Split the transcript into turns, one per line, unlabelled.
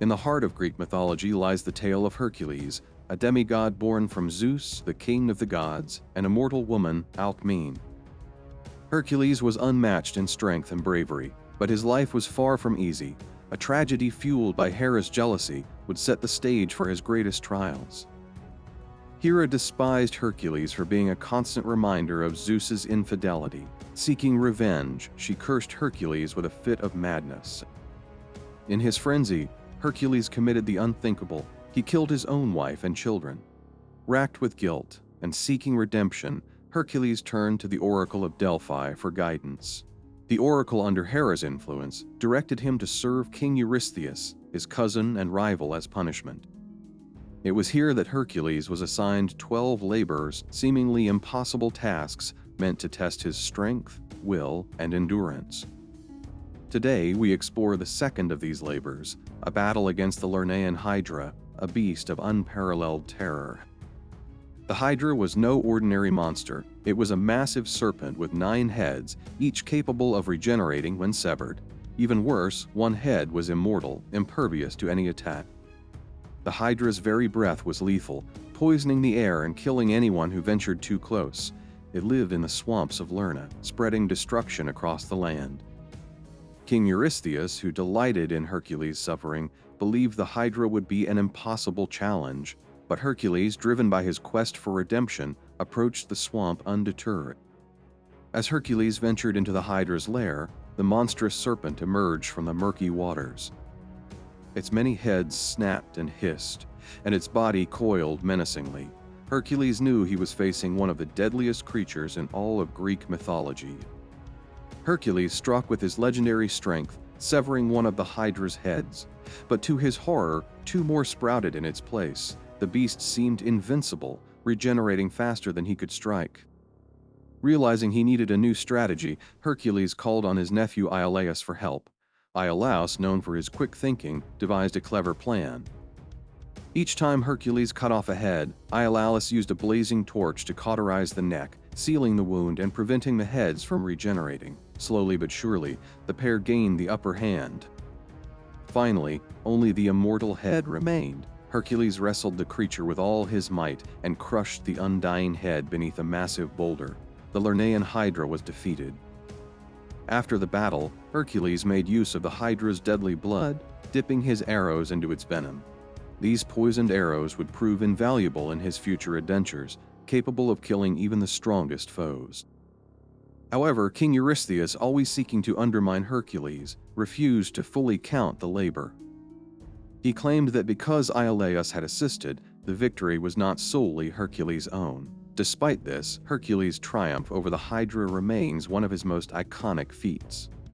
In the heart of Greek mythology lies the tale of Hercules, a demigod born from Zeus, the king of the gods, and a mortal woman, Alcmene. Hercules was unmatched in strength and bravery, but his life was far from easy. A tragedy fueled by Hera's jealousy would set the stage for his greatest trials. Hera despised Hercules for being a constant reminder of Zeus's infidelity. Seeking revenge, she cursed Hercules with a fit of madness. In his frenzy, Hercules committed the unthinkable. He killed his own wife and children. Racked with guilt and seeking redemption, Hercules turned to the Oracle of Delphi for guidance. The oracle, under Hera's influence, directed him to serve King Eurystheus, his cousin and rival, as punishment. It was here that Hercules was assigned 12 labors, seemingly impossible tasks meant to test his strength, will, and endurance. Today, we explore the second of these labors, a battle against the Lernaean Hydra, a beast of unparalleled terror. The Hydra was no ordinary monster. It was a massive serpent with 9 heads, each capable of regenerating when severed. Even worse, one head was immortal, impervious to any attack. The Hydra's very breath was lethal, poisoning the air and killing anyone who ventured too close. It lived in the swamps of Lerna, spreading destruction across the land. King Eurystheus, who delighted in Hercules' suffering, believed the Hydra would be an impossible challenge. But Hercules, driven by his quest for redemption, approached the swamp undeterred. As Hercules ventured into the Hydra's lair, the monstrous serpent emerged from the murky waters. Its many heads snapped and hissed, and its body coiled menacingly. Hercules knew he was facing one of the deadliest creatures in all of Greek mythology. Hercules struck with his legendary strength, severing one of the Hydra's heads. But to his horror, 2 more sprouted in its place. The beast seemed invincible, regenerating faster than he could strike. Realizing he needed a new strategy, Hercules called on his nephew Iolaus for help. Iolaus, known for his quick thinking, devised a clever plan. Each time Hercules cut off a head, Iolaus used a blazing torch to cauterize the neck, sealing the wound and preventing the heads from regenerating. Slowly but surely, the pair gained the upper hand. Finally, only the immortal head remained. Hercules wrestled the creature with all his might and crushed the undying head beneath a massive boulder. The Lernaean Hydra was defeated. After the battle, Hercules made use of the Hydra's deadly blood, dipping his arrows into its venom. These poisoned arrows would prove invaluable in his future adventures, capable of killing even the strongest foes. However, King Eurystheus, always seeking to undermine Hercules, refused to fully count the labor. He claimed that because Iolaus had assisted, the victory was not solely Hercules' own. Despite this, Hercules' triumph over the Hydra remains one of his most iconic feats.